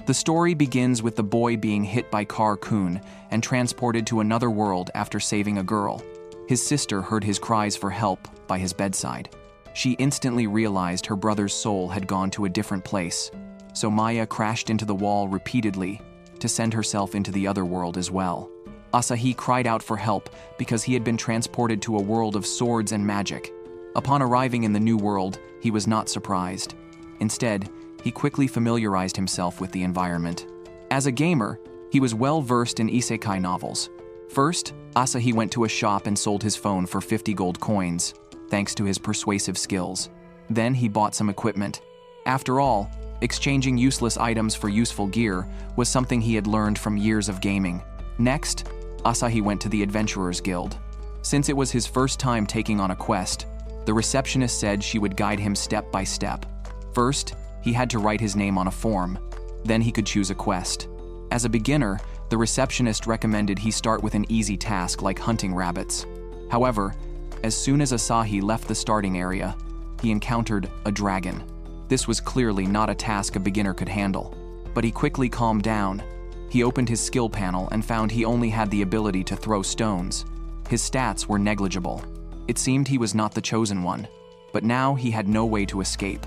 The story begins with the boy being hit by Truck-Kun and transported to another world after saving a girl. His sister heard his cries for help by his bedside. She instantly realized her brother's soul had gone to a different place, so Maya crashed into the wall repeatedly to send herself into the other world as well. Asahi cried out for help because he had been transported to a world of swords and magic. Upon arriving in the new world, he was not surprised. Instead, he quickly familiarized himself with the environment. As a gamer, he was well versed in isekai novels. First, Asahi went to a shop and sold his phone for 50 gold coins, thanks to his persuasive skills. Then he bought some equipment. After all, exchanging useless items for useful gear was something he had learned from years of gaming. Next, Asahi went to the Adventurers Guild. Since it was his first time taking on a quest, the receptionist said she would guide him step by step. First, he had to write his name on a form. Then he could choose a quest. As a beginner, the receptionist recommended he start with an easy task like hunting rabbits. However, as soon as Asahi left the starting area, he encountered a dragon. This was clearly not a task a beginner could handle. But he quickly calmed down. He opened his skill panel and found he only had the ability to throw stones. His stats were negligible. It seemed he was not the chosen one, but now he had no way to escape.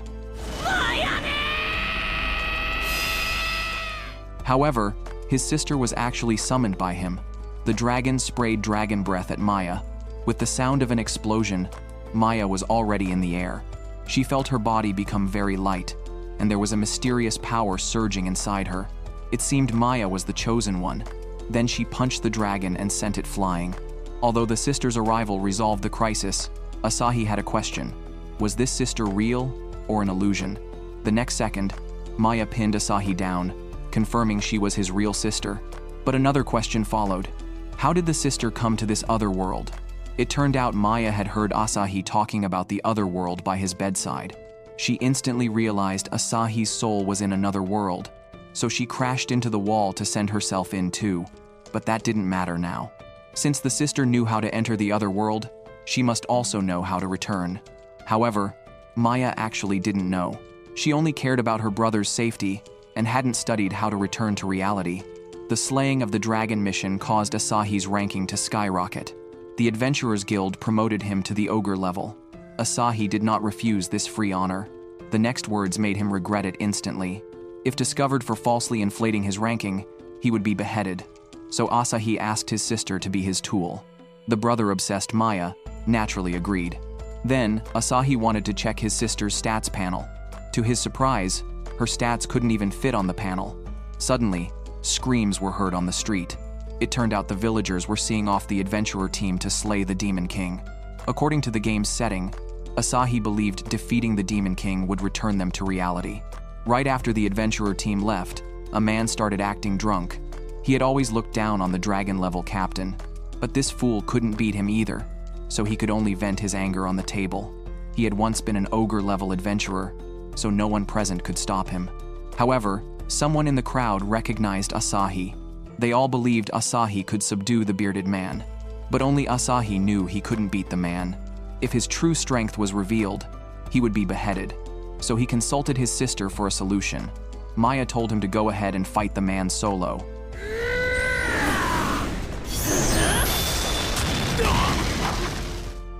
However, his sister was actually summoned by him. The dragon sprayed dragon breath at Maya. With the sound of an explosion, Maya was already in the air. She felt her body become very light, and there was a mysterious power surging inside her. It seemed Maya was the chosen one. Then she punched the dragon and sent it flying. Although the sister's arrival resolved the crisis, Asahi had a question. Was this sister real or an illusion? The next second, Maya pinned Asahi down, confirming she was his real sister. But another question followed. How did the sister come to this other world? It turned out Maya had heard Asahi talking about the other world by his bedside. She instantly realized Asahi's soul was in another world, so she crashed into the wall to send herself in too. But that didn't matter now. Since the sister knew how to enter the other world, she must also know how to return. However, Maya actually didn't know. She only cared about her brother's safety and hadn't studied how to return to reality. The slaying of the dragon mission caused Asahi's ranking to skyrocket. The Adventurers Guild promoted him to the ogre level. Asahi did not refuse this free honor. The next words made him regret it instantly. If discovered for falsely inflating his ranking, he would be beheaded. So Asahi asked his sister to be his tool. The brother-obsessed Maya naturally agreed. Then, Asahi wanted to check his sister's stats panel. To his surprise, her stats couldn't even fit on the panel. Suddenly, screams were heard on the street. It turned out the villagers were seeing off the adventurer team to slay the Demon King. According to the game's setting, Asahi believed defeating the Demon King would return them to reality. Right after the adventurer team left, a man started acting drunk. He had always looked down on the dragon-level captain, but this fool couldn't beat him either, so he could only vent his anger on the table. He had once been an ogre-level adventurer, so no one present could stop him. However, someone in the crowd recognized Asahi. They all believed Asahi could subdue the bearded man, but only Asahi knew he couldn't beat the man. If his true strength was revealed, he would be beheaded. So he consulted his sister for a solution. Maya told him to go ahead and fight the man solo.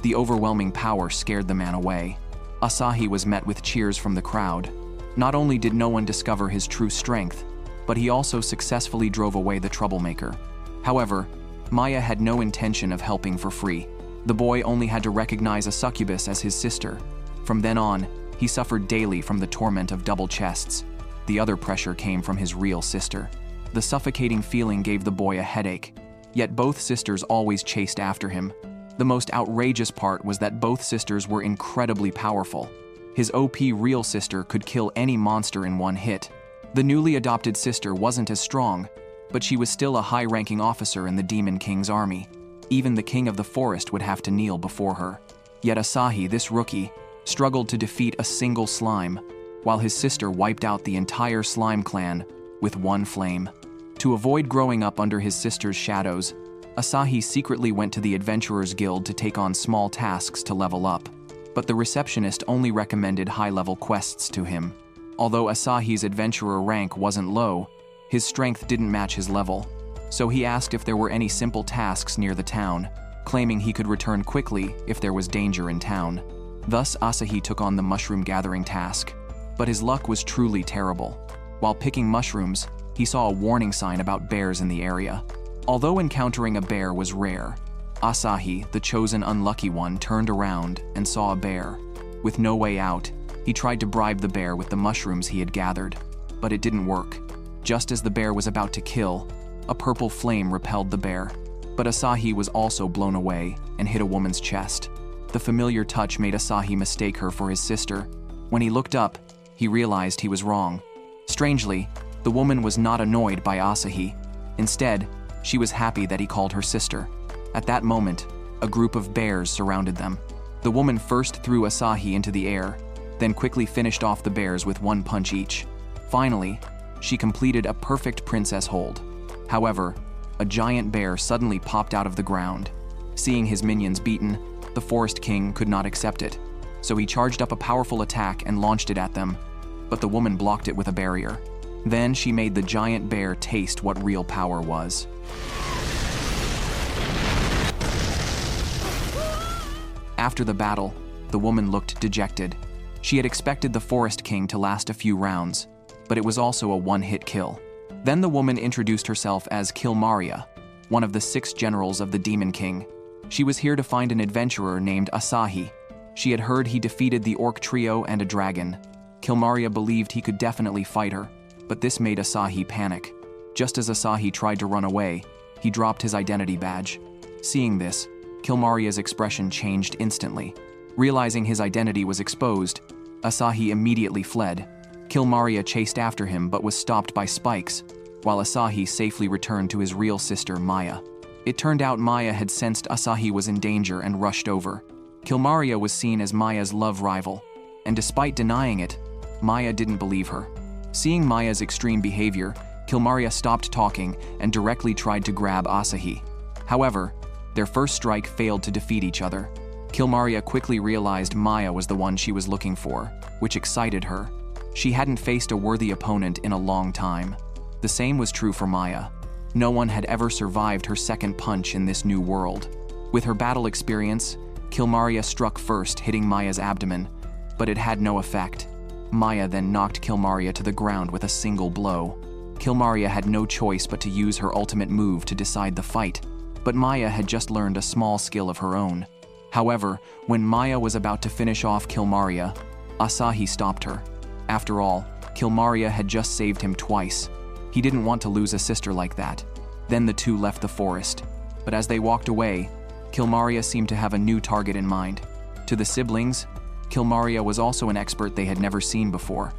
The overwhelming power scared the man away. Asahi was met with cheers from the crowd. Not only did no one discover his true strength, but he also successfully drove away the troublemaker. However, Maya had no intention of helping for free. The boy only had to recognize a succubus as his sister. From then on, he suffered daily from the torment of double chests. The other pressure came from his real sister. The suffocating feeling gave the boy a headache, yet both sisters always chased after him. The most outrageous part was that both sisters were incredibly powerful. His OP real sister could kill any monster in one hit. The newly adopted sister wasn't as strong, but she was still a high-ranking officer in the Demon King's army. Even the king of the forest would have to kneel before her. Yet Asahi, this rookie, struggled to defeat a single slime, while his sister wiped out the entire slime clan with one flame. To avoid growing up under his sister's shadows, Asahi secretly went to the Adventurers Guild to take on small tasks to level up. But the receptionist only recommended high-level quests to him. Although Asahi's adventurer rank wasn't low, his strength didn't match his level, so he asked if there were any simple tasks near the town, claiming he could return quickly if there was danger in town. Thus, Asahi took on the mushroom gathering task, but his luck was truly terrible. While picking mushrooms, he saw a warning sign about bears in the area. Although encountering a bear was rare, Asahi, the chosen unlucky one, turned around and saw a bear. With no way out, he tried to bribe the bear with the mushrooms he had gathered, but it didn't work. Just as the bear was about to kill, a purple flame repelled the bear, but Asahi was also blown away and hit a woman's chest. The familiar touch made Asahi mistake her for his sister. When he looked up, he realized he was wrong. Strangely, the woman was not annoyed by Asahi. Instead, she was happy that he called her sister. At that moment, a group of bears surrounded them. The woman first threw Asahi into the air, then quickly finished off the bears with one punch each. Finally, she completed a perfect princess hold. However, a giant bear suddenly popped out of the ground. Seeing his minions beaten, the Forest King could not accept it, so he charged up a powerful attack and launched it at them, but the woman blocked it with a barrier. Then she made the giant bear taste what real power was. After the battle, the woman looked dejected. She had expected the Forest King to last a few rounds, but it was also a one-hit kill. Then the woman introduced herself as Kilmaria, one of the 6 generals of the Demon King. She was here to find an adventurer named Asahi. She had heard he defeated the orc trio and a dragon. Kilmaria believed he could definitely fight her, but this made Asahi panic. Just as Asahi tried to run away, he dropped his identity badge. Seeing this, Kilmaria's expression changed instantly. Realizing his identity was exposed, Asahi immediately fled. Kilmaria chased after him but was stopped by spikes, while Asahi safely returned to his real sister, Maya. It turned out Maya had sensed Asahi was in danger and rushed over. Kilmaria was seen as Maya's love rival, and despite denying it, Maya didn't believe her. Seeing Maya's extreme behavior, Kilmaria stopped talking and directly tried to grab Asahi. However, their first strike failed to defeat each other. Kilmaria quickly realized Maya was the one she was looking for, which excited her. She hadn't faced a worthy opponent in a long time. The same was true for Maya. No one had ever survived her second punch in this new world. With her battle experience, Kilmaria struck first, hitting Maya's abdomen, but it had no effect. Maya then knocked Kilmaria to the ground with a single blow. Kilmaria had no choice but to use her ultimate move to decide the fight, but Maya had just learned a small skill of her own. However, when Maya was about to finish off Kilmaria, Asahi stopped her. After all, Kilmaria had just saved him twice. He didn't want to lose a sister like that. Then the two left the forest. But as they walked away, Kilmaria seemed to have a new target in mind. To the siblings, Kilmaria was also an expert they had never seen before.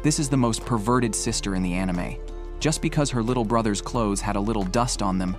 This is the most perverted sister in the anime. Just because her little brother's clothes had a little dust on them,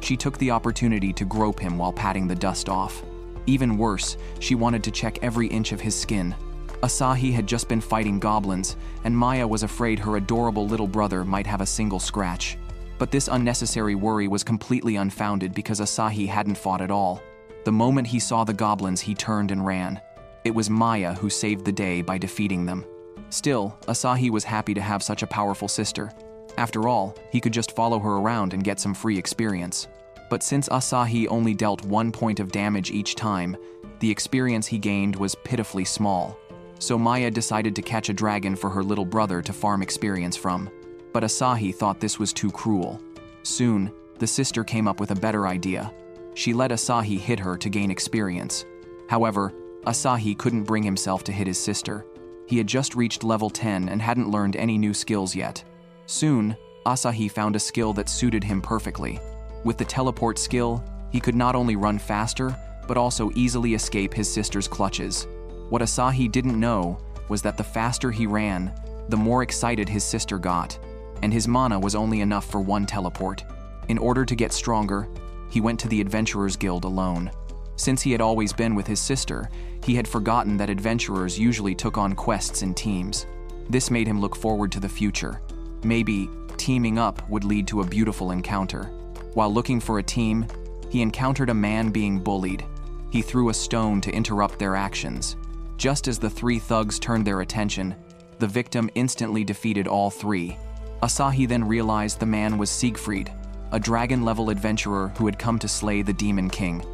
she took the opportunity to grope him while patting the dust off. Even worse, she wanted to check every inch of his skin. Asahi had just been fighting goblins, and Maya was afraid her adorable little brother might have a single scratch. But this unnecessary worry was completely unfounded because Asahi hadn't fought at all. The moment he saw the goblins, he turned and ran. It was Maya who saved the day by defeating them. Still, Asahi was happy to have such a powerful sister. After all, he could just follow her around and get some free experience. But since Asahi only dealt 1 point of damage each time, the experience he gained was pitifully small. So Maya decided to catch a dragon for her little brother to farm experience from. But Asahi thought this was too cruel. Soon, the sister came up with a better idea. She let Asahi hit her to gain experience. However, Asahi couldn't bring himself to hit his sister. He had just reached level 10 and hadn't learned any new skills yet. Soon, Asahi found a skill that suited him perfectly. With the teleport skill, he could not only run faster, but also easily escape his sister's clutches. What Asahi didn't know was that the faster he ran, the more excited his sister got, and his mana was only enough for one teleport. In order to get stronger, he went to the Adventurers Guild alone. Since he had always been with his sister, he had forgotten that adventurers usually took on quests in teams. This made him look forward to the future. Maybe teaming up would lead to a beautiful encounter. While looking for a team, he encountered a man being bullied. He threw a stone to interrupt their actions. Just as the three thugs turned their attention, the victim instantly defeated all three. Asahi then realized the man was Siegfried, a dragon-level adventurer who had come to slay the Demon King.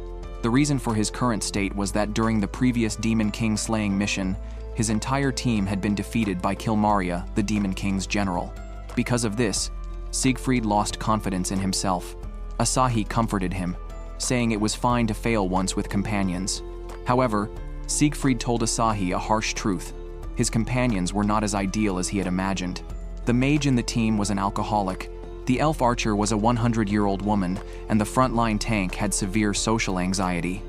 The reason for his current state was that during the previous Demon King slaying mission, his entire team had been defeated by Kilmaria, the Demon King's general. Because of this, Siegfried lost confidence in himself. Asahi comforted him, saying it was fine to fail once with companions. However, Siegfried told Asahi a harsh truth. His companions were not as ideal as he had imagined. The mage in the team was an alcoholic, the elf archer was a 100-year-old woman, and the frontline tank had severe social anxiety.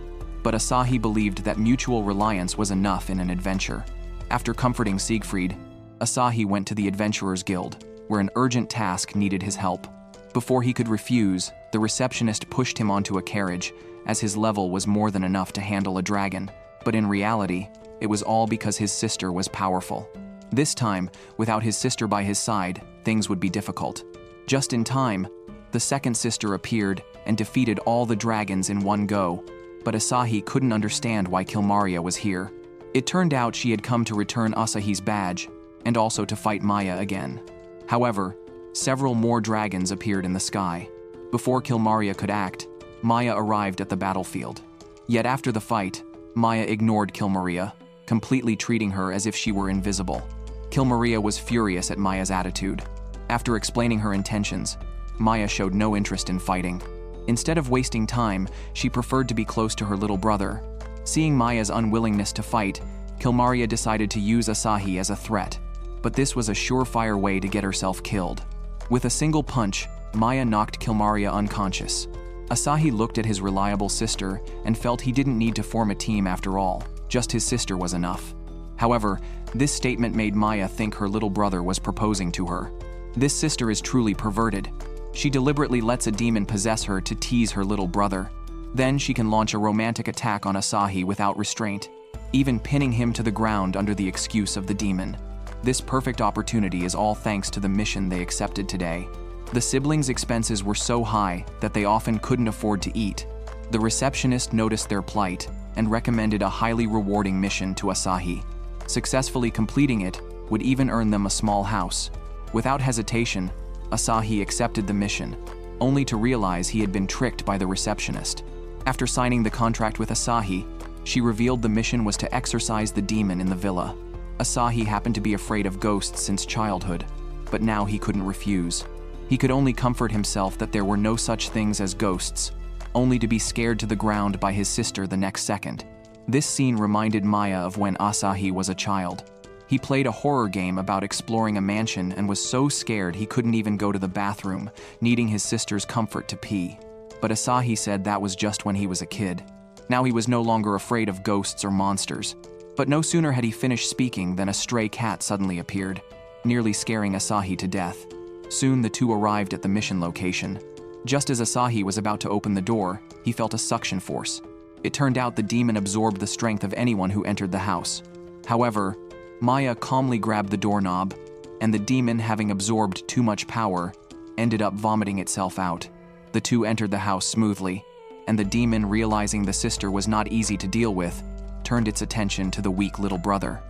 But Asahi believed that mutual reliance was enough in an adventure. After comforting Siegfried, Asahi went to the Adventurers Guild, where an urgent task needed his help. Before he could refuse, the receptionist pushed him onto a carriage, as his level was more than enough to handle a dragon. But in reality, it was all because his sister was powerful. This time, without his sister by his side, things would be difficult. Just in time, the second sister appeared and defeated all the dragons in one go, but Asahi couldn't understand why Kilmaria was here. It turned out she had come to return Asahi's badge, and also to fight Maya again. However, several more dragons appeared in the sky. Before Kilmaria could act, Maya arrived at the battlefield. Yet after the fight, Maya ignored Kilmaria, completely treating her as if she were invisible. Kilmaria was furious at Maya's attitude. After explaining her intentions, Maya showed no interest in fighting. Instead of wasting time, she preferred to be close to her little brother. Seeing Maya's unwillingness to fight, Kilmaria decided to use Asahi as a threat. But this was a surefire way to get herself killed. With a single punch, Maya knocked Kilmaria unconscious. Asahi looked at his reliable sister and felt he didn't need to form a team after all. Just his sister was enough. However, this statement made Maya think her little brother was proposing to her. This sister is truly perverted. She deliberately lets a demon possess her to tease her little brother. Then she can launch a romantic attack on Asahi without restraint, even pinning him to the ground under the excuse of the demon. This perfect opportunity is all thanks to the mission they accepted today. The siblings' expenses were so high that they often couldn't afford to eat. The receptionist noticed their plight and recommended a highly rewarding mission to Asahi. Successfully completing it would even earn them a small house. Without hesitation, Asahi accepted the mission, only to realize he had been tricked by the receptionist. After signing the contract with Asahi, she revealed the mission was to exorcise the demon in the villa. Asahi happened to be afraid of ghosts since childhood, but now he couldn't refuse. He could only comfort himself that there were no such things as ghosts, only to be scared to the ground by his sister the next second. This scene reminded Maya of when Asahi was a child. He played a horror game about exploring a mansion and was so scared he couldn't even go to the bathroom, needing his sister's comfort to pee. But Asahi said that was just when he was a kid. Now he was no longer afraid of ghosts or monsters. But no sooner had he finished speaking than a stray cat suddenly appeared, nearly scaring Asahi to death. Soon the two arrived at the mission location. Just as Asahi was about to open the door, he felt a suction force. It turned out the demon absorbed the strength of anyone who entered the house. However, Maya calmly grabbed the doorknob, and the demon, having absorbed too much power, ended up vomiting itself out. The two entered the house smoothly, and the demon, realizing the sister was not easy to deal with, turned its attention to the weak little brother.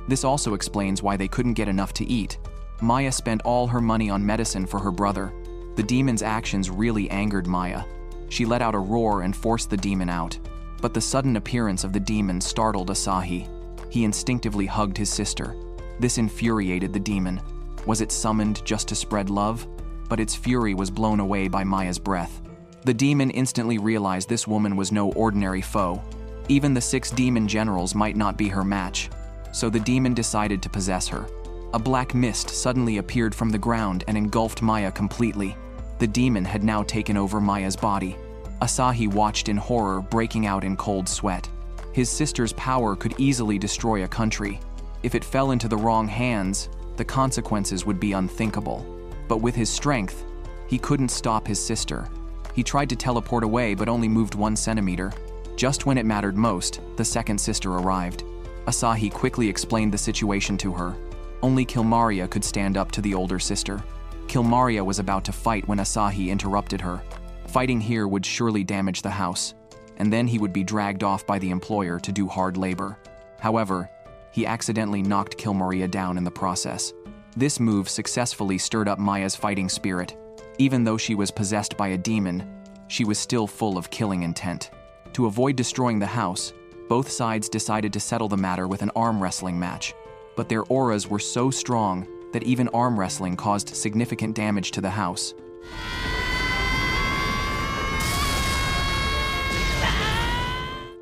This also explains why they couldn't get enough to eat. Maya spent all her money on medicine for her brother. The demon's actions really angered Maya. She let out a roar and forced the demon out. But the sudden appearance of the demon startled Asahi. He instinctively hugged his sister. This infuriated the demon. Was it summoned just to spread love? But its fury was blown away by Maya's breath. The demon instantly realized this woman was no ordinary foe. Even the 6 demon generals might not be her match. So the demon decided to possess her. A black mist suddenly appeared from the ground and engulfed Maya completely. The demon had now taken over Maya's body. Asahi watched in horror, breaking out in cold sweat. His sister's power could easily destroy a country. If it fell into the wrong hands, the consequences would be unthinkable. But with his strength, he couldn't stop his sister. He tried to teleport away but only moved 1 centimeter. Just when it mattered most, the second sister arrived. Asahi quickly explained the situation to her. Only Kilmaria could stand up to the older sister. Kilmaria was about to fight when Asahi interrupted her. Fighting here would surely damage the house, and then he would be dragged off by the employer to do hard labor. However, he accidentally knocked Kilmaria down in the process. This move successfully stirred up Maya's fighting spirit. Even though she was possessed by a demon, she was still full of killing intent. To avoid destroying the house, both sides decided to settle the matter with an arm wrestling match. But their auras were so strong that even arm wrestling caused significant damage to the house.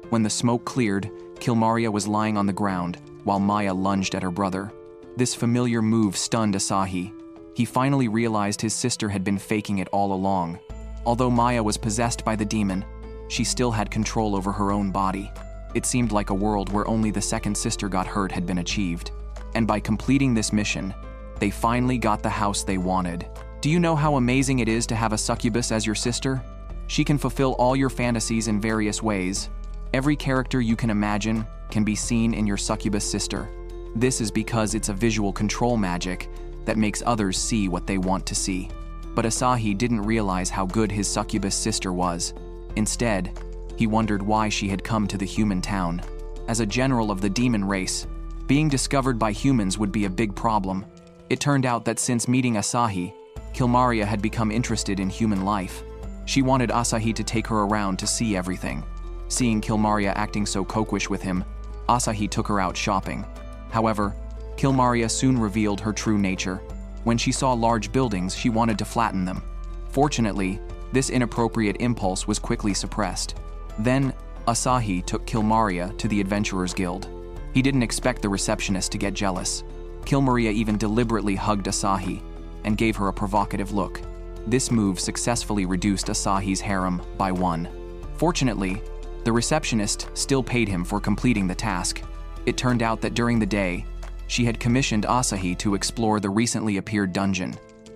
When the smoke cleared, Kilmaria was lying on the ground, while Maya lunged at her brother. This familiar move stunned Asahi. He finally realized his sister had been faking it all along. Although Maya was possessed by the demon, she still had control over her own body. It seemed like a world where only the second sister got hurt had been achieved. And by completing this mission, they finally got the house they wanted. Do you know how amazing it is to have a succubus as your sister? She can fulfill all your fantasies in various ways. Every character you can imagine can be seen in your succubus sister. This is because it's a visual control magic that makes others see what they want to see. But Asahi didn't realize how good his succubus sister was. Instead, he wondered why she had come to the human town. As a general of the demon race, being discovered by humans would be a big problem. It turned out that since meeting Asahi, Kilmaria had become interested in human life. She wanted Asahi to take her around to see everything. Seeing Kilmaria acting so coquettish with him, Asahi took her out shopping. However, Kilmaria soon revealed her true nature. When she saw large buildings, she wanted to flatten them. Fortunately, this inappropriate impulse was quickly suppressed. Then, Asahi took Kilmaria to the Adventurers Guild. He didn't expect the receptionist to get jealous. Kilmaria even deliberately hugged Asahi and gave her a provocative look. This move successfully reduced Asahi's harem by 1. Fortunately, the receptionist still paid him for completing the task. It turned out that during the day, she had commissioned Asahi to explore the recently appeared dungeon.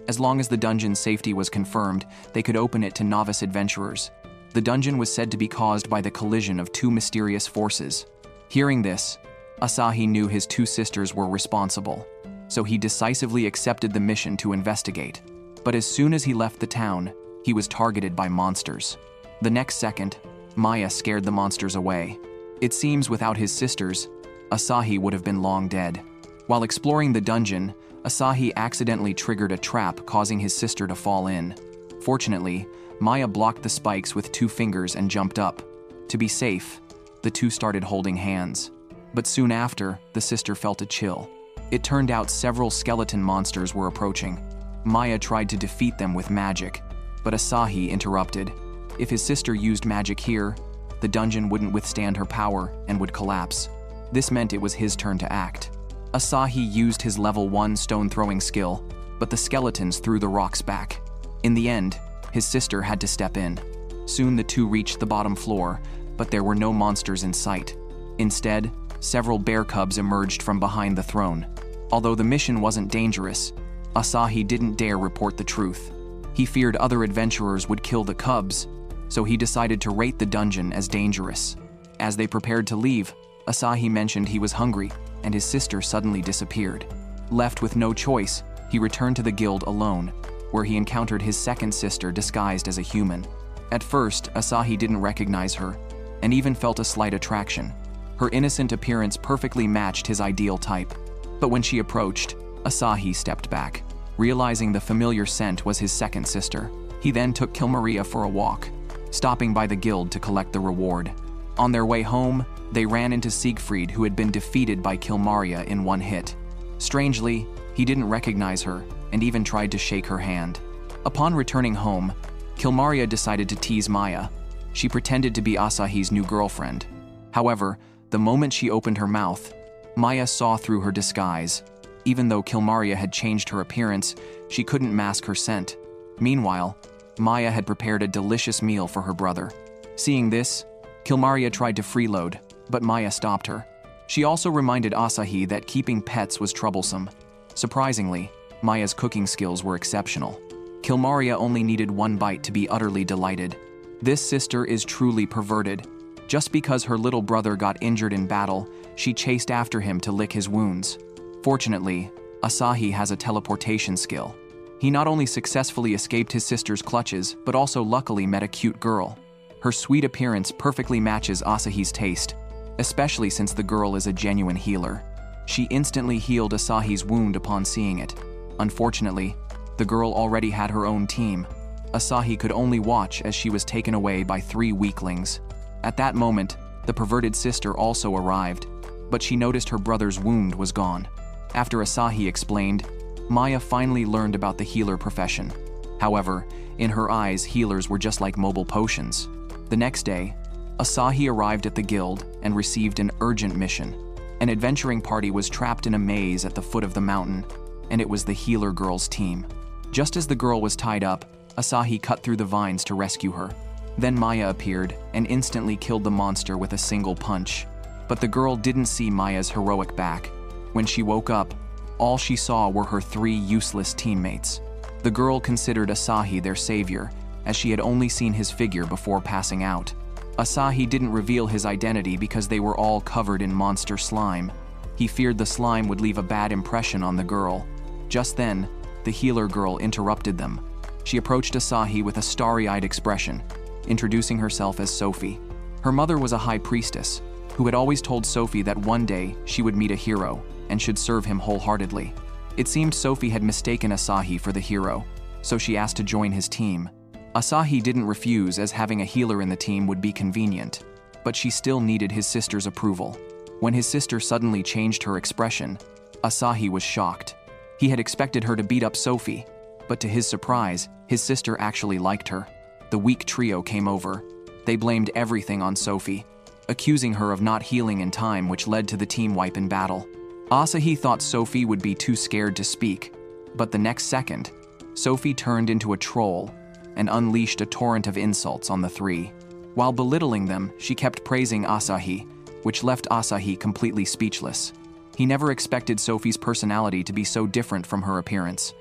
As long as the dungeon's safety was confirmed, they could open it to novice adventurers. The dungeon was said to be caused by the collision of two mysterious forces. Hearing this, Asahi knew his two sisters were responsible, so he decisively accepted the mission to investigate. But as soon as he left the town, he was targeted by monsters. The next second, Maya scared the monsters away. It seems without his sisters, Asahi would have been long dead. While exploring the dungeon, Asahi accidentally triggered a trap, causing his sister to fall in. Fortunately, Maya blocked the spikes with 2 fingers and jumped up. To be safe, the two started holding hands. But soon after, the sister felt a chill. It turned out several skeleton monsters were approaching. Maya tried to defeat them with magic, but Asahi interrupted. If his sister used magic here, the dungeon wouldn't withstand her power and would collapse. This meant it was his turn to act. Asahi used his level 1 stone-throwing skill, but the skeletons threw the rocks back. In the end, his sister had to step in. Soon the two reached the bottom floor, but there were no monsters in sight. Instead, several bear cubs emerged from behind the throne. Although the mission wasn't dangerous, Asahi didn't dare report the truth. He feared other adventurers would kill the cubs, so he decided to rate the dungeon as dangerous. As they prepared to leave, Asahi mentioned he was hungry, and his sister suddenly disappeared. Left with no choice, he returned to the guild alone, where he encountered his second sister disguised as a human. At first, Asahi didn't recognize her, and even felt a slight attraction. Her innocent appearance perfectly matched his ideal type. But when she approached, Asahi stepped back, realizing the familiar scent was his second sister. He then took Kilmaria for a walk, stopping by the guild to collect the reward. On their way home, they ran into Siegfried, who had been defeated by Kilmaria in 1 hit. Strangely, he didn't recognize her and even tried to shake her hand. Upon returning home, Kilmaria decided to tease Maya. She pretended to be Asahi's new girlfriend. However, the moment she opened her mouth, Maya saw through her disguise. Even though Kilmaria had changed her appearance, she couldn't mask her scent. Meanwhile, Maya had prepared a delicious meal for her brother. Seeing this, Kilmaria tried to freeload, but Maya stopped her. She also reminded Asahi that keeping pets was troublesome. Surprisingly, Maya's cooking skills were exceptional. Kilmaria only needed 1 bite to be utterly delighted. This sister is truly perverted. Just because her little brother got injured in battle, she chased after him to lick his wounds. Fortunately, Asahi has a teleportation skill. He not only successfully escaped his sister's clutches, but also luckily met a cute girl. Her sweet appearance perfectly matches Asahi's taste, especially since the girl is a genuine healer. She instantly healed Asahi's wound upon seeing it. Unfortunately, the girl already had her own team. Asahi could only watch as she was taken away by 3 weaklings. At that moment, the perverted sister also arrived, but she noticed her brother's wound was gone. After Asahi explained, Maya finally learned about the healer profession. However, in her eyes, healers were just like mobile potions. The next day, Asahi arrived at the guild and received an urgent mission. An adventuring party was trapped in a maze at the foot of the mountain, and it was the healer girl's team. Just as the girl was tied up, Asahi cut through the vines to rescue her. Then Maya appeared and instantly killed the monster with a single punch. But the girl didn't see Maya's heroic back. When she woke up, all she saw were her 3 useless teammates. The girl considered Asahi their savior, as she had only seen his figure before passing out. Asahi didn't reveal his identity because they were all covered in monster slime. He feared the slime would leave a bad impression on the girl. Just then, the healer girl interrupted them. She approached Asahi with a starry-eyed expression, introducing herself as Sophie. Her mother was a high priestess, who had always told Sophie that one day she would meet a hero and should serve him wholeheartedly. It seemed Sophie had mistaken Asahi for the hero, so she asked to join his team. Asahi didn't refuse, as having a healer in the team would be convenient, but she still needed his sister's approval. When his sister suddenly changed her expression, Asahi was shocked. He had expected her to beat up Sophie, but to his surprise, his sister actually liked her. The weak trio came over. They blamed everything on Sophie, accusing her of not healing in time, which led to the team wipe in battle. Asahi thought Sophie would be too scared to speak, but the next second, Sophie turned into a troll and unleashed a torrent of insults on the 3. While belittling them, she kept praising Asahi, which left Asahi completely speechless. He never expected Sophie's personality to be so different from her appearance.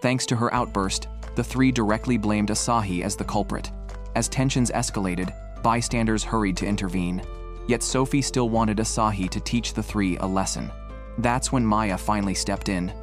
Thanks to her outburst, the 3 directly blamed Asahi as the culprit. As tensions escalated, bystanders hurried to intervene. Yet Sophie still wanted Asahi to teach the 3 a lesson. That's when Maya finally stepped in.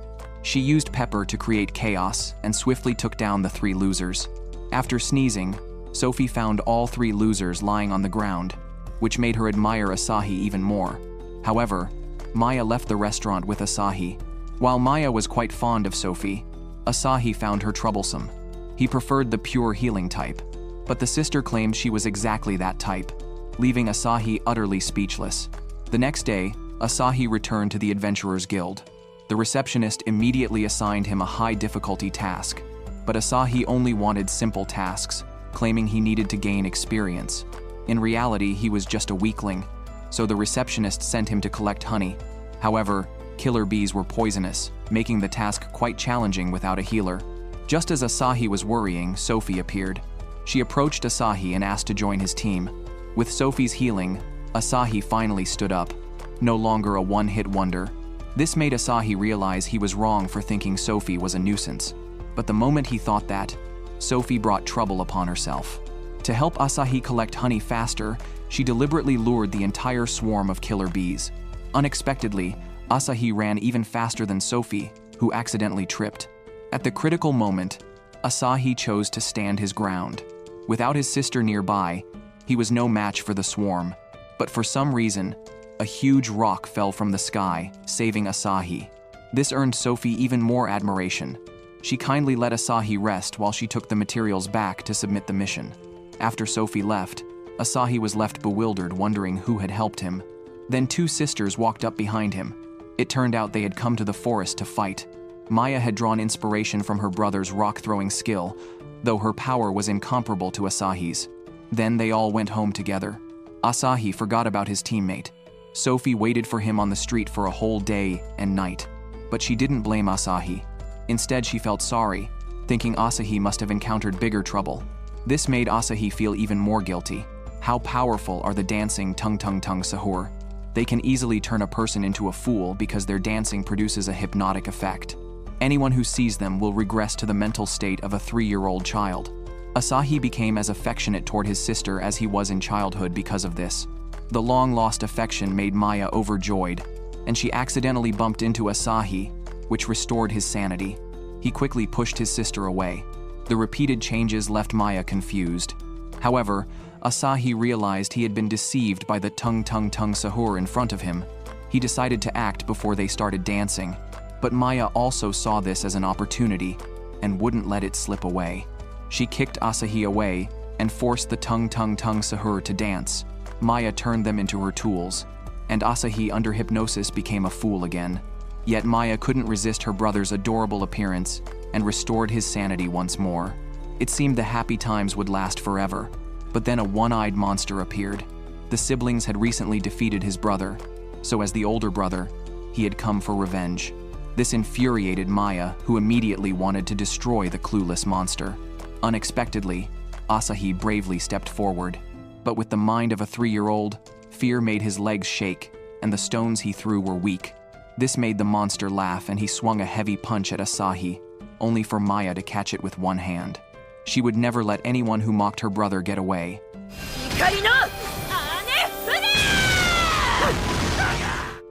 She used pepper to create chaos and swiftly took down the 3 losers. After sneezing, Sophie found all 3 losers lying on the ground, which made her admire Asahi even more. However, Maya left the restaurant with Asahi. While Maya was quite fond of Sophie, Asahi found her troublesome. He preferred the pure healing type, but the sister claimed she was exactly that type, leaving Asahi utterly speechless. The next day, Asahi returned to the Adventurers Guild. The receptionist immediately assigned him a high-difficulty task, but Asahi only wanted simple tasks, claiming he needed to gain experience. In reality, he was just a weakling, so the receptionist sent him to collect honey. However, killer bees were poisonous, making the task quite challenging without a healer. Just as Asahi was worrying, Sophie appeared. She approached Asahi and asked to join his team. With Sophie's healing, Asahi finally stood up, no longer a one-hit wonder. This made Asahi realize he was wrong for thinking Sophie was a nuisance. But the moment he thought that, Sophie brought trouble upon herself. To help Asahi collect honey faster, she deliberately lured the entire swarm of killer bees. Unexpectedly, Asahi ran even faster than Sophie, who accidentally tripped. At the critical moment, Asahi chose to stand his ground. Without his sister nearby, he was no match for the swarm. But for some reason, a huge rock fell from the sky, saving Asahi. This earned Sophie even more admiration. She kindly let Asahi rest while she took the materials back to submit the mission. After Sophie left, Asahi was left bewildered, wondering who had helped him. Then 2 sisters walked up behind him. It turned out they had come to the forest to fight. Maya had drawn inspiration from her brother's rock-throwing skill, though her power was incomparable to Asahi's. Then they all went home together. Asahi forgot about his teammate. Sophie waited for him on the street for a whole day and night. But she didn't blame Asahi. Instead, she felt sorry, thinking Asahi must have encountered bigger trouble. This made Asahi feel even more guilty. How powerful are the dancing tung-tung-tung sahur? They can easily turn a person into a fool because their dancing produces a hypnotic effect. Anyone who sees them will regress to the mental state of a 3-year-old child. Asahi became as affectionate toward his sister as he was in childhood because of this. The long-lost affection made Maya overjoyed, and she accidentally bumped into Asahi, which restored his sanity. He quickly pushed his sister away. The repeated changes left Maya confused. However, Asahi realized he had been deceived by the tung sahur in front of him. He decided to act before they started dancing, but Maya also saw this as an opportunity and wouldn't let it slip away. She kicked Asahi away and forced the tung sahur to dance. Maya turned them into her tools, and Asahi under hypnosis became a fool again. Yet Maya couldn't resist her brother's adorable appearance and restored his sanity once more. It seemed the happy times would last forever, but then a one-eyed monster appeared. The siblings had recently defeated his brother, so as the older brother, he had come for revenge. This infuriated Maya, who immediately wanted to destroy the clueless monster. Unexpectedly, Asahi bravely stepped forward, but with the mind of a 3-year-old, fear made his legs shake, and the stones he threw were weak. This made the monster laugh, and he swung a heavy punch at Asahi, only for Maya to catch it with one hand. She would never let anyone who mocked her brother get away.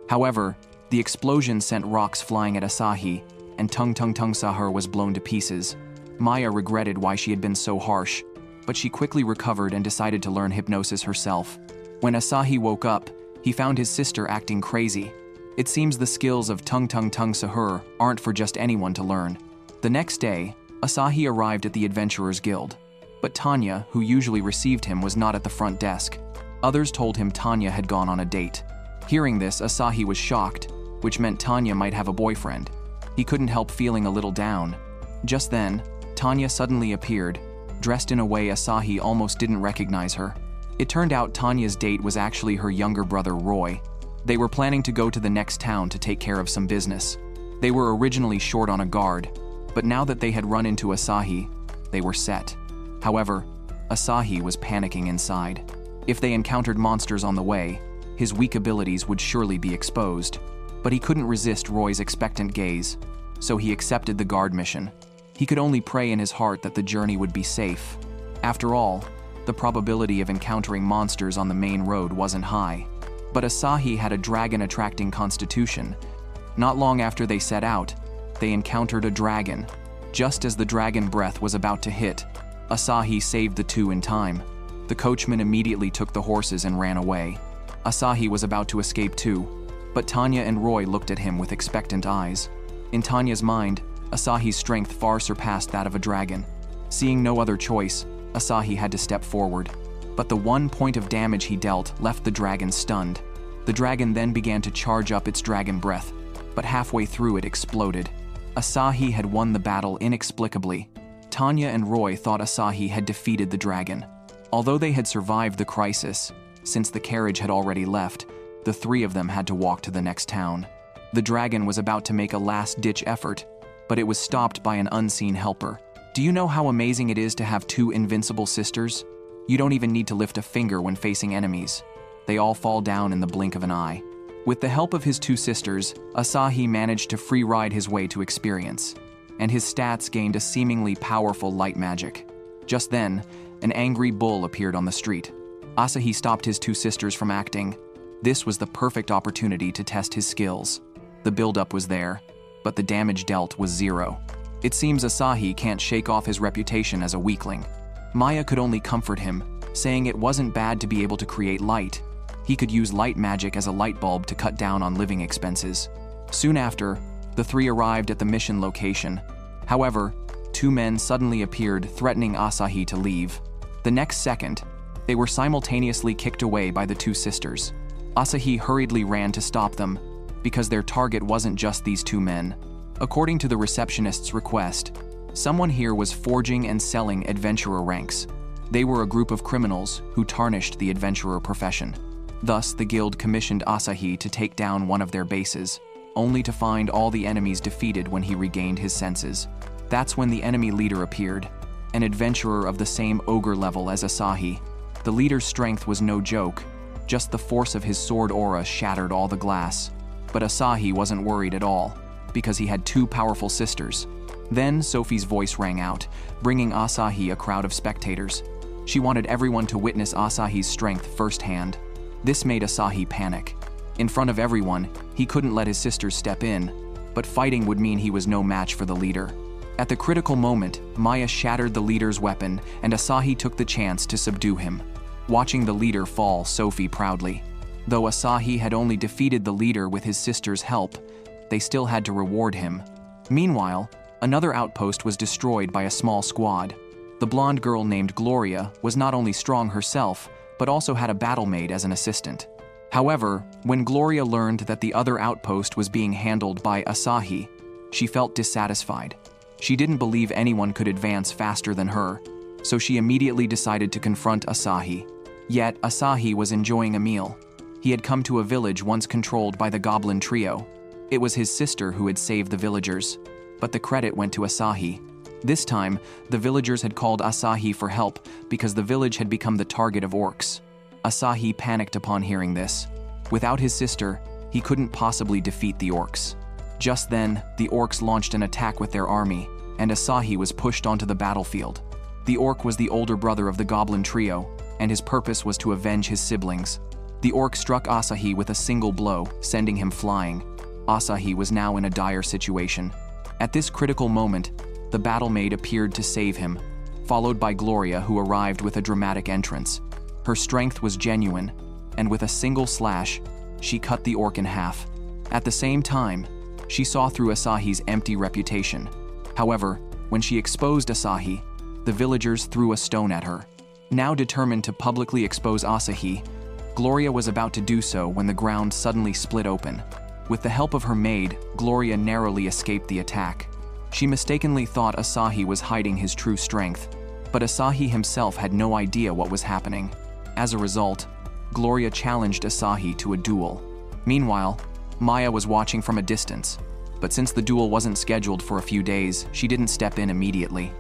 However, the explosion sent rocks flying at Asahi, and tung sahur was blown to pieces. Maya regretted why she had been so harsh, but she quickly recovered and decided to learn hypnosis herself. When Asahi woke up, he found his sister acting crazy. It seems the skills of tung sahur aren't for just anyone to learn. The next day, Asahi arrived at the Adventurers Guild, but Tanya, who usually received him, was not at the front desk. Others told him Tanya had gone on a date. Hearing this, Asahi was shocked, which meant Tanya might have a boyfriend. He couldn't help feeling a little down. Just then, Tanya suddenly appeared, dressed in a way Asahi almost didn't recognize her. It turned out Tanya's date was actually her younger brother Roy. They were planning to go to the next town to take care of some business. They were originally short on a guard, but now that they had run into Asahi, they were set. However, Asahi was panicking inside. If they encountered monsters on the way, his weak abilities would surely be exposed. But he couldn't resist Roy's expectant gaze, so he accepted the guard mission. He could only pray in his heart that the journey would be safe. After all, the probability of encountering monsters on the main road wasn't high. But Asahi had a dragon-attracting constitution. Not long after they set out, they encountered a dragon. Just as the dragon breath was about to hit, Asahi saved the two in time. The coachman immediately took the horses and ran away. Asahi was about to escape too, but Tanya and Roy looked at him with expectant eyes. In Tanya's mind, Asahi's strength far surpassed that of a dragon. Seeing no other choice, Asahi had to step forward. But the 1 point of damage he dealt left the dragon stunned. The dragon then began to charge up its dragon breath, but halfway through it exploded. Asahi had won the battle inexplicably. Tanya and Roy thought Asahi had defeated the dragon. Although they had survived the crisis, since the carriage had already left, the three of them had to walk to the next town. The dragon was about to make a last-ditch effort, but it was stopped by an unseen helper. Do you know how amazing it is to have two invincible sisters? You don't even need to lift a finger when facing enemies. They all fall down in the blink of an eye. With the help of his two sisters, Asahi managed to free ride his way to experience, and his stats gained a seemingly powerful light magic. Just then, an angry bull appeared on the street. Asahi stopped his two sisters from acting. This was the perfect opportunity to test his skills. The buildup was there, but the damage dealt was 0. It seems Asahi can't shake off his reputation as a weakling. Maya could only comfort him, saying it wasn't bad to be able to create light. He could use light magic as a light bulb to cut down on living expenses. Soon after, the three arrived at the mission location. However, 2 men suddenly appeared, threatening Asahi to leave. The next second, they were simultaneously kicked away by the 2 sisters. Asahi hurriedly ran to stop them, because their target wasn't just these 2 men. According to the receptionist's request, someone here was forging and selling adventurer ranks. They were a group of criminals who tarnished the adventurer profession. Thus, the guild commissioned Asahi to take down one of their bases, only to find all the enemies defeated when he regained his senses. That's when the enemy leader appeared, an adventurer of the same ogre level as Asahi. The leader's strength was no joke, just the force of his sword aura shattered all the glass. But Asahi wasn't worried at all, because he had 2 powerful sisters. Then Sophie's voice rang out, bringing Asahi a crowd of spectators. She wanted everyone to witness Asahi's strength firsthand. This made Asahi panic. In front of everyone, he couldn't let his sisters step in, but fighting would mean he was no match for the leader. At the critical moment, Maya shattered the leader's weapon, and Asahi took the chance to subdue him. Watching the leader fall, Sophie proudly. Though Asahi had only defeated the leader with his sister's help, they still had to reward him. Meanwhile, another outpost was destroyed by a small squad. The blonde girl named Gloria was not only strong herself, but also had a battle maid as an assistant. However, when Gloria learned that the other outpost was being handled by Asahi, she felt dissatisfied. She didn't believe anyone could advance faster than her, so she immediately decided to confront Asahi. Yet, Asahi was enjoying a meal. He had come to a village once controlled by the Goblin Trio. It was his sister who had saved the villagers, but the credit went to Asahi. This time, the villagers had called Asahi for help because the village had become the target of orcs. Asahi panicked upon hearing this. Without his sister, he couldn't possibly defeat the orcs. Just then, the orcs launched an attack with their army, and Asahi was pushed onto the battlefield. The orc was the older brother of the Goblin Trio, and his purpose was to avenge his siblings. The orc struck Asahi with a single blow, sending him flying. Asahi was now in a dire situation. At this critical moment, the battle maid appeared to save him, followed by Gloria, who arrived with a dramatic entrance. Her strength was genuine, and with a single slash, she cut the orc in half. At the same time, she saw through Asahi's empty reputation. However, when she exposed Asahi, the villagers threw a stone at her. Now determined to publicly expose Asahi, Gloria was about to do so when the ground suddenly split open. With the help of her maid, Gloria narrowly escaped the attack. She mistakenly thought Asahi was hiding his true strength, but Asahi himself had no idea what was happening. As a result, Gloria challenged Asahi to a duel. Meanwhile, Maya was watching from a distance, but since the duel wasn't scheduled for a few days, she didn't step in immediately.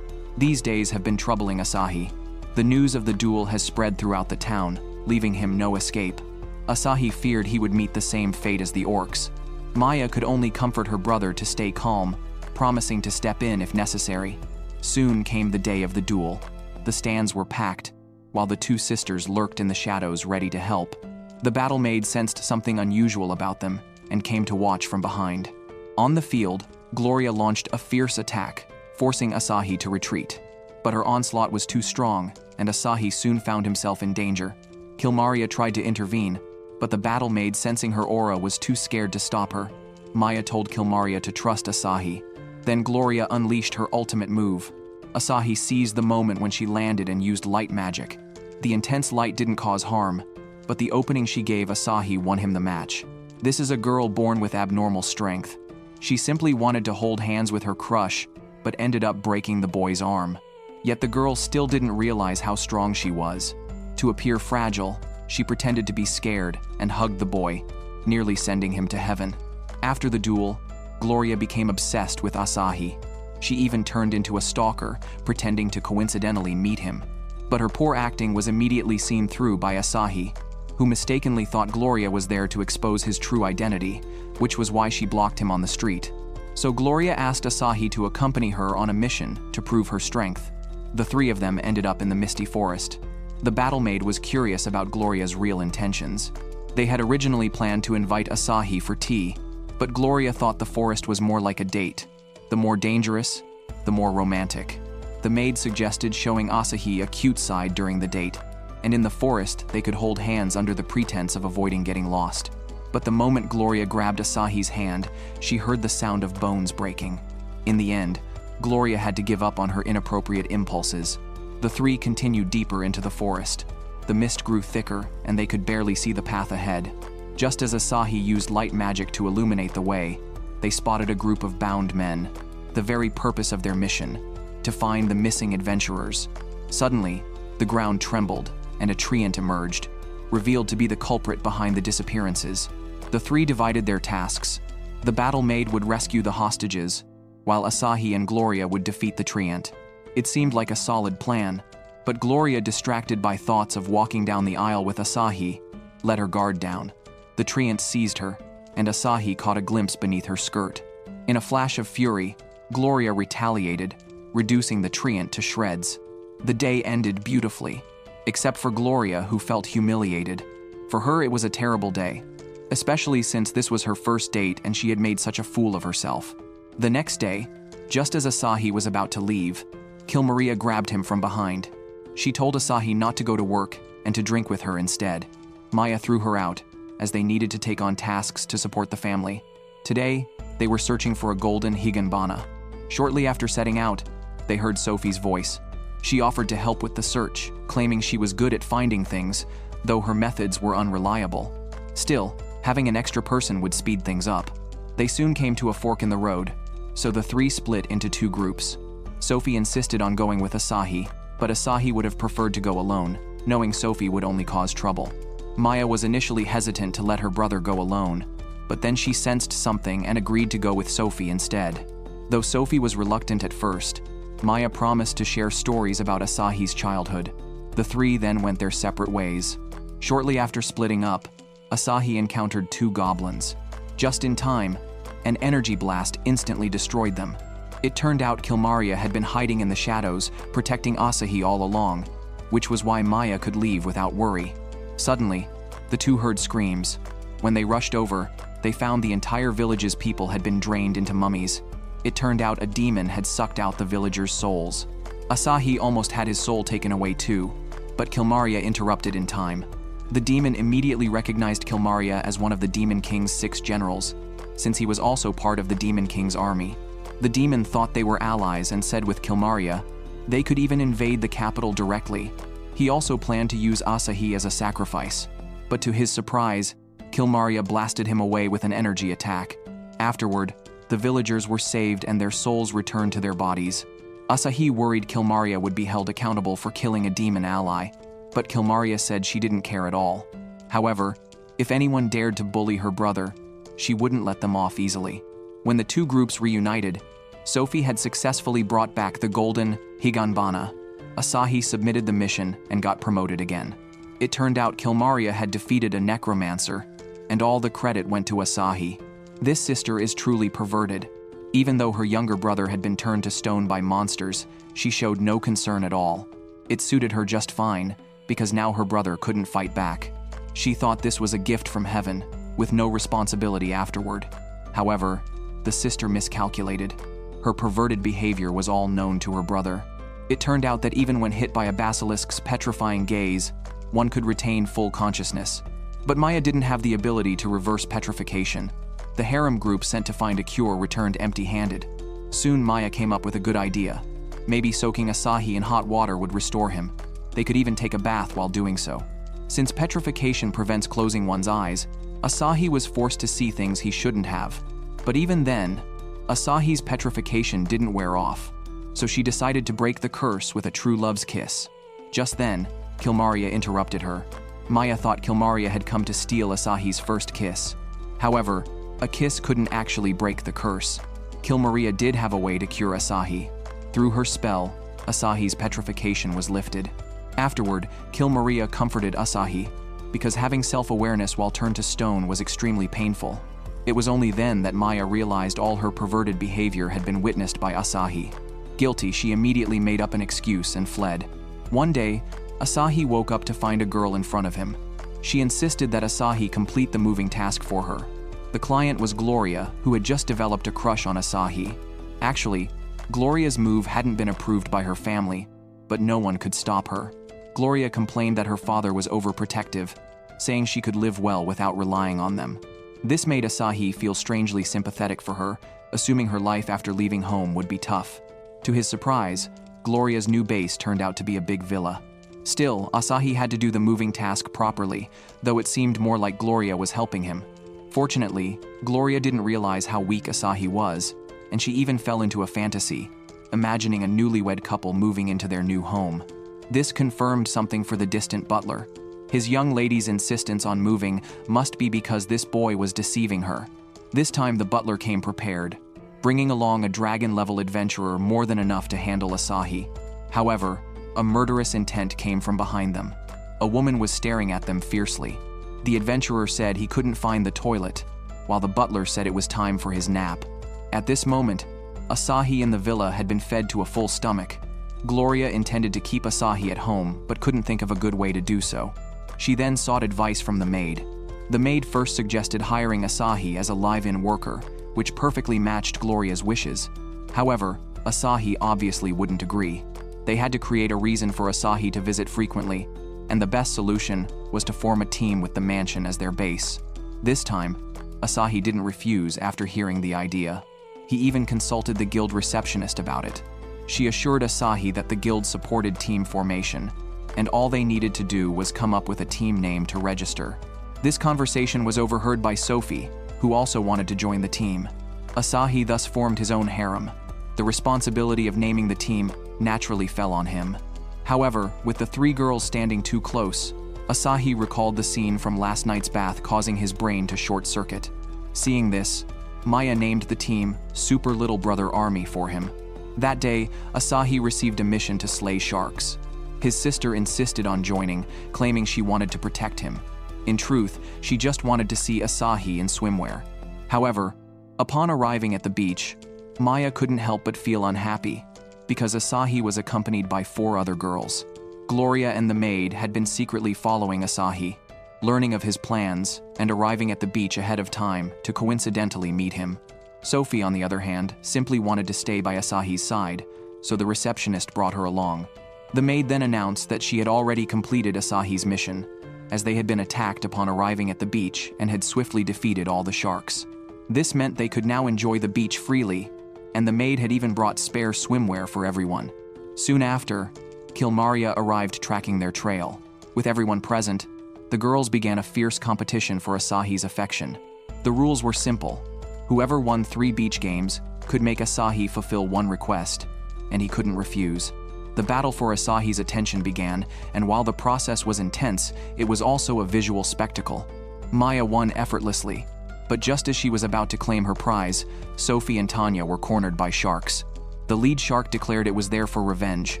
These days have been troubling Asahi. The news of the duel has spread throughout the town, leaving him no escape. Asahi feared he would meet the same fate as the orcs. Maya could only comfort her brother to stay calm, promising to step in if necessary. Soon came the day of the duel. The stands were packed, while the two sisters lurked in the shadows ready to help. The battle maid sensed something unusual about them and came to watch from behind. On the field, Gloria launched a fierce attack, forcing Asahi to retreat. But her onslaught was too strong, and Asahi soon found himself in danger. Kilmaria tried to intervene, but the battle maid, sensing her aura, was too scared to stop her. Maya told Kilmaria to trust Asahi. Then Gloria unleashed her ultimate move. Asahi seized the moment when she landed and used light magic. The intense light didn't cause harm, but the opening she gave Asahi won him the match. This is a girl born with abnormal strength. She simply wanted to hold hands with her crush, but ended up breaking the boy's arm. Yet the girl still didn't realize how strong she was. To appear fragile, she pretended to be scared and hugged the boy, nearly sending him to heaven. After the duel, Gloria became obsessed with Asahi. She even turned into a stalker, pretending to coincidentally meet him. But her poor acting was immediately seen through by Asahi, who mistakenly thought Gloria was there to expose his true identity, which was why she blocked him on the street. So Gloria asked Asahi to accompany her on a mission to prove her strength. The three of them ended up in the misty forest. The battle maid was curious about Gloria's real intentions. They had originally planned to invite Asahi for tea, but Gloria thought the forest was more like a date. The more dangerous, the more romantic. The maid suggested showing Asahi a cute side during the date, and in the forest they could hold hands under the pretense of avoiding getting lost. But the moment Gloria grabbed Asahi's hand, she heard the sound of bones breaking. In the end, Gloria had to give up on her inappropriate impulses. The three continued deeper into the forest. The mist grew thicker, and they could barely see the path ahead. Just as Asahi used light magic to illuminate the way, they spotted a group of bound men, the very purpose of their mission, to find the missing adventurers. Suddenly, the ground trembled, and a treant emerged, revealed to be the culprit behind the disappearances. The three divided their tasks. The battle maid would rescue the hostages, while Asahi and Gloria would defeat the treant. It seemed like a solid plan, but Gloria, distracted by thoughts of walking down the aisle with Asahi, let her guard down. The treant seized her, and Asahi caught a glimpse beneath her skirt. In a flash of fury, Gloria retaliated, reducing the treant to shreds. The day ended beautifully, except for Gloria, who felt humiliated. For her, it was a terrible day. especially since this was her first date and she had made such a fool of herself. The next day, just as Asahi was about to leave, Kilmaria grabbed him from behind. She told Asahi not to go to work and to drink with her instead. Maya threw her out, as they needed to take on tasks to support the family. Today, they were searching for a golden higanbana. Shortly after setting out, they heard Sophie's voice. She offered to help with the search, claiming she was good at finding things, though her methods were unreliable. Still, having an extra person would speed things up. They soon came to a fork in the road, so the three split into two groups. Sophie insisted on going with Asahi, but Asahi would have preferred to go alone, knowing Sophie would only cause trouble. Maya was initially hesitant to let her brother go alone, but then she sensed something and agreed to go with Sophie instead. Though Sophie was reluctant at first, Maya promised to share stories about Asahi's childhood. The three then went their separate ways. Shortly after splitting up, Asahi encountered two goblins. Just in time, an energy blast instantly destroyed them. It turned out Kilmaria had been hiding in the shadows, protecting Asahi all along, which was why Maya could leave without worry. Suddenly, the two heard screams. When they rushed over, they found the entire village's people had been drained into mummies. It turned out a demon had sucked out the villagers' souls. Asahi almost had his soul taken away too, but Kilmaria interrupted in time. The demon immediately recognized Kilmaria as one of the Demon King's 6 generals, since he was also part of the Demon King's army. The demon thought they were allies and said with Kilmaria, they could even invade the capital directly. He also planned to use Asahi as a sacrifice, but to his surprise, Kilmaria blasted him away with an energy attack. Afterward, the villagers were saved and their souls returned to their bodies. Asahi worried Kilmaria would be held accountable for killing a demon ally, but Kilmaria said she didn't care at all. However, if anyone dared to bully her brother, she wouldn't let them off easily. When the two groups reunited, Sophie had successfully brought back the golden higanbana. Asahi submitted the mission and got promoted again. It turned out Kilmaria had defeated a necromancer, and all the credit went to Asahi. This sister is truly perverted. Even though her younger brother had been turned to stone by monsters, she showed no concern at all. It suited her just fine, because now her brother couldn't fight back. She thought this was a gift from heaven, with no responsibility afterward. However, the sister miscalculated. Her perverted behavior was all known to her brother. It turned out that even when hit by a basilisk's petrifying gaze, one could retain full consciousness. But Maya didn't have the ability to reverse petrification. The harem group sent to find a cure returned empty-handed. Soon Maya came up with a good idea. Maybe soaking Asahi in hot water would restore him. They could even take a bath while doing so. Since petrification prevents closing one's eyes, Asahi was forced to see things he shouldn't have. But even then, Asahi's petrification didn't wear off, so she decided to break the curse with a true love's kiss. Just then, Kilmaria interrupted her. Maya thought Kilmaria had come to steal Asahi's first kiss. However, a kiss couldn't actually break the curse. Kilmaria did have a way to cure Asahi. Through her spell, Asahi's petrification was lifted. Afterward, Kilmaria comforted Asahi, because having self-awareness while turned to stone was extremely painful. It was only then that Maya realized all her perverted behavior had been witnessed by Asahi. Guilty, she immediately made up an excuse and fled. One day, Asahi woke up to find a girl in front of him. She insisted that Asahi complete the moving task for her. The client was Gloria, who had just developed a crush on Asahi. Actually, Gloria's move hadn't been approved by her family, but no one could stop her. Gloria complained that her father was overprotective, saying she could live well without relying on them. This made Asahi feel strangely sympathetic for her, assuming her life after leaving home would be tough. To his surprise, Gloria's new base turned out to be a big villa. Still, Asahi had to do the moving task properly, though it seemed more like Gloria was helping him. Fortunately, Gloria didn't realize how weak Asahi was, and she even fell into a fantasy, imagining a newlywed couple moving into their new home. This confirmed something for the distant butler. His young lady's insistence on moving must be because this boy was deceiving her. This time the butler came prepared, bringing along a dragon-level adventurer more than enough to handle Asahi. However, a murderous intent came from behind them. A woman was staring at them fiercely. The adventurer said he couldn't find the toilet, while the butler said it was time for his nap. At this moment, Asahi in the villa had been fed to a full stomach. Gloria intended to keep Asahi at home, but couldn't think of a good way to do so. She then sought advice from the maid. The maid first suggested hiring Asahi as a live-in worker, which perfectly matched Gloria's wishes. However, Asahi obviously wouldn't agree. They had to create a reason for Asahi to visit frequently, and the best solution was to form a team with the mansion as their base. This time, Asahi didn't refuse after hearing the idea. He even consulted the guild receptionist about it. She assured Asahi that the guild supported team formation, and all they needed to do was come up with a team name to register. This conversation was overheard by Sophie, who also wanted to join the team. Asahi thus formed his own harem. The responsibility of naming the team naturally fell on him. However, with the three girls standing too close, Asahi recalled the scene from last night's bath, causing his brain to short-circuit. Seeing this, Maya named the team Super Little Brother Army for him. That day, Asahi received a mission to slay sharks. His sister insisted on joining, claiming she wanted to protect him. In truth, she just wanted to see Asahi in swimwear. However, upon arriving at the beach, Maya couldn't help but feel unhappy, because Asahi was accompanied by 4 other girls. Gloria and the maid had been secretly following Asahi, learning of his plans and arriving at the beach ahead of time to coincidentally meet him. Sophie, on the other hand, simply wanted to stay by Asahi's side, so the receptionist brought her along. The maid then announced that she had already completed Asahi's mission, as they had been attacked upon arriving at the beach and had swiftly defeated all the sharks. This meant they could now enjoy the beach freely, and the maid had even brought spare swimwear for everyone. Soon after, Kilmaria arrived tracking their trail. With everyone present, the girls began a fierce competition for Asahi's affection. The rules were simple. Whoever won 3 beach games could make Asahi fulfill 1 request, and he couldn't refuse. The battle for Asahi's attention began, and while the process was intense, it was also a visual spectacle. Maya won effortlessly, but just as she was about to claim her prize, Sophie and Tanya were cornered by sharks. The lead shark declared it was there for revenge,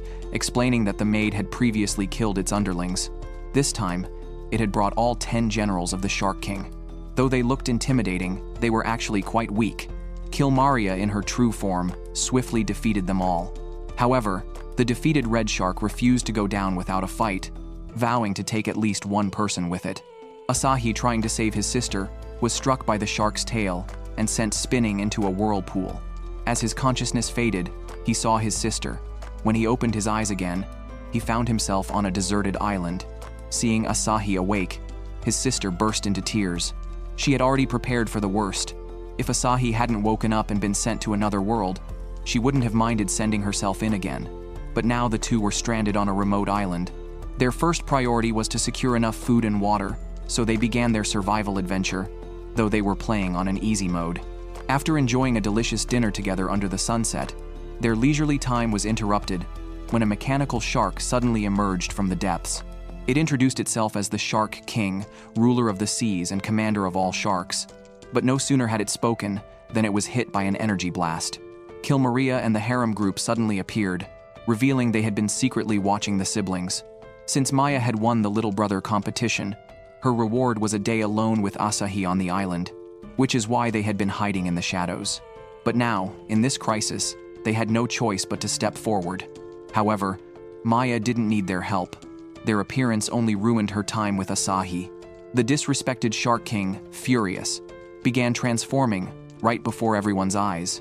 explaining that the maid had previously killed its underlings. This time, it had brought all 10 generals of the Shark King. Though they looked intimidating, they were actually quite weak. Kilmaria, in her true form, swiftly defeated them all. However, the defeated red shark refused to go down without a fight, vowing to take at least 1 person with it. Asahi, trying to save his sister, was struck by the shark's tail and sent spinning into a whirlpool. As his consciousness faded, he saw his sister. When he opened his eyes again, he found himself on a deserted island. Seeing Asahi awake, his sister burst into tears. She had already prepared for the worst. If Asahi hadn't woken up and been sent to another world, she wouldn't have minded sending herself in again. But now the two were stranded on a remote island. Their first priority was to secure enough food and water, so they began their survival adventure, though they were playing on an easy mode. After enjoying a delicious dinner together under the sunset, their leisurely time was interrupted when a mechanical shark suddenly emerged from the depths. It introduced itself as the Shark King, ruler of the seas and commander of all sharks. But no sooner had it spoken than it was hit by an energy blast. Kilmaria and the harem group suddenly appeared, revealing they had been secretly watching the siblings. Since Maya had won the little brother competition, her reward was a day alone with Asahi on the island, which is why they had been hiding in the shadows. But now, in this crisis, they had no choice but to step forward. However, Maya didn't need their help. Their appearance only ruined her time with Asahi. The disrespected Shark King, furious, began transforming right before everyone's eyes.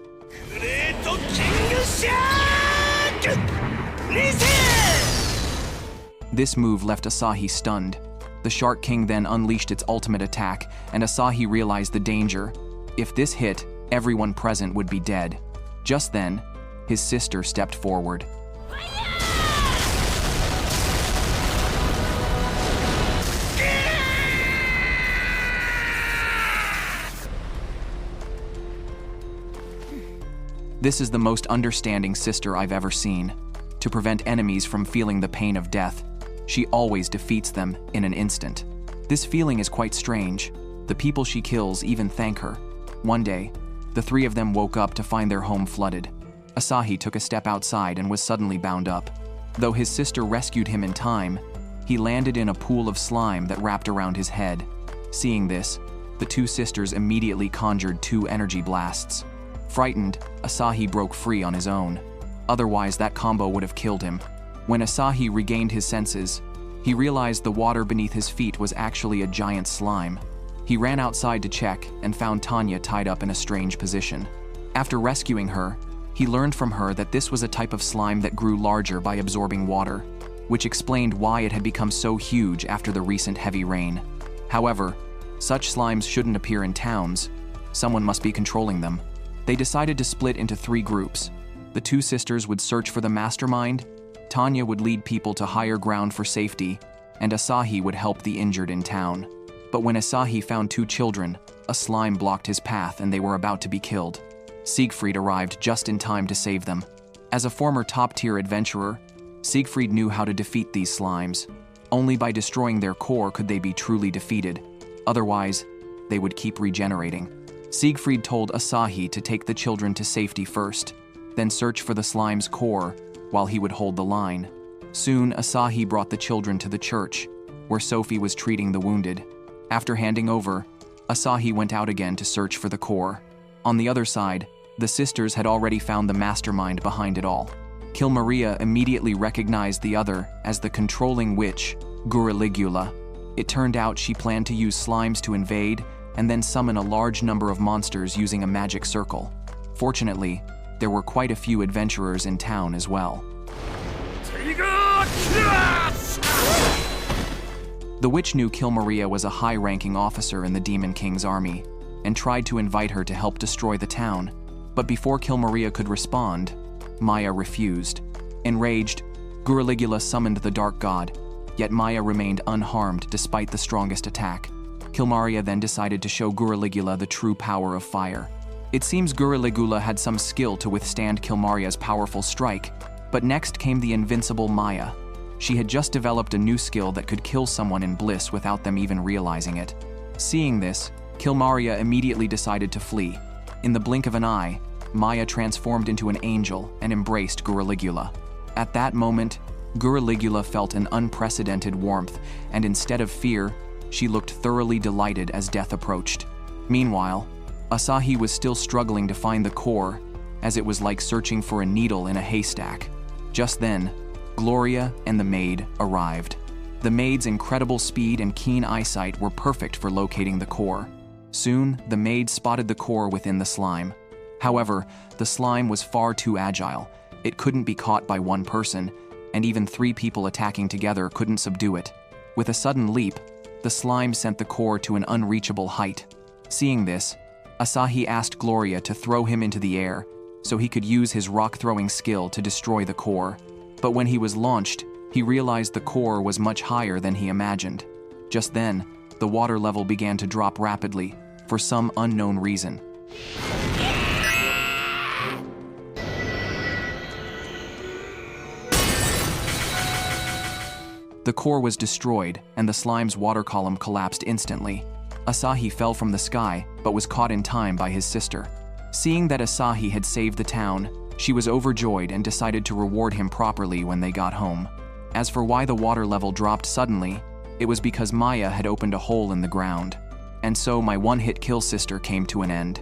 This move left Asahi stunned. The Shark King then unleashed its ultimate attack, and Asahi realized the danger. If this hit, everyone present would be dead. Just then, his sister stepped forward. This is the most understanding sister I've ever seen. To prevent enemies from feeling the pain of death, she always defeats them in an instant. This feeling is quite strange. The people she kills even thank her. One day, the 3 of them woke up to find their home flooded. Asahi took a step outside and was suddenly bound up. Though his sister rescued him in time, he landed in a pool of slime that wrapped around his head. Seeing this, the 2 sisters immediately conjured 2 energy blasts. Frightened, Asahi broke free on his own. Otherwise, that combo would have killed him. When Asahi regained his senses, he realized the water beneath his feet was actually a giant slime. He ran outside to check and found Tanya tied up in a strange position. After rescuing her, he learned from her that this was a type of slime that grew larger by absorbing water, which explained why it had become so huge after the recent heavy rain. However, such slimes shouldn't appear in towns. Someone must be controlling them. They decided to split into 3 groups. The 2 sisters would search for the mastermind, Tanya would lead people to higher ground for safety, and Asahi would help the injured in town. But when Asahi found 2 children, a slime blocked his path and they were about to be killed. Siegfried arrived just in time to save them. As a former top-tier adventurer, Siegfried knew how to defeat these slimes. Only by destroying their core could they be truly defeated. Otherwise, they would keep regenerating. Siegfried told Asahi to take the children to safety first, then search for the slime's core while he would hold the line. Soon, Asahi brought the children to the church, where Sophie was treating the wounded. After handing over, Asahi went out again to search for the core. On the other side, the sisters had already found the mastermind behind it all. Kilmaria immediately recognized the other as the controlling witch, Guraligula. It turned out she planned to use slimes to invade and then summon a large number of monsters using a magic circle. Fortunately, there were quite a few adventurers in town as well. The witch knew Kilmaria was a high-ranking officer in the Demon King's army and tried to invite her to help destroy the town. But before Kilmaria could respond, Maya refused. Enraged, Guraligula summoned the Dark God, yet Maya remained unharmed despite the strongest attack. Kilmaria then decided to show Guraligula the true power of fire. It seems Guraligula had some skill to withstand Kilmaria's powerful strike, but next came the invincible Maya. She had just developed a new skill that could kill someone in bliss without them even realizing it. Seeing this, Kilmaria immediately decided to flee. In the blink of an eye, Maya transformed into an angel and embraced Guraligula. At that moment, Guraligula felt an unprecedented warmth, and instead of fear, she looked thoroughly delighted as death approached. Meanwhile, Asahi was still struggling to find the core, as it was like searching for a needle in a haystack. Just then, Gloria and the maid arrived. The maid's incredible speed and keen eyesight were perfect for locating the core. Soon, the maid spotted the core within the slime. However, the slime was far too agile. It couldn't be caught by one person, and even 3 people attacking together couldn't subdue it. With a sudden leap, the slime sent the core to an unreachable height. Seeing this, Asahi asked Gloria to throw him into the air so he could use his rock-throwing skill to destroy the core. But when he was launched, he realized the core was much higher than he imagined. Just then, the water level began to drop rapidly for some unknown reason. The core was destroyed, and the slime's water column collapsed instantly. Asahi fell from the sky, but was caught in time by his sister. Seeing that Asahi had saved the town, she was overjoyed and decided to reward him properly when they got home. As for why the water level dropped suddenly, it was because Maya had opened a hole in the ground. And so my one-hit kill sister came to an end.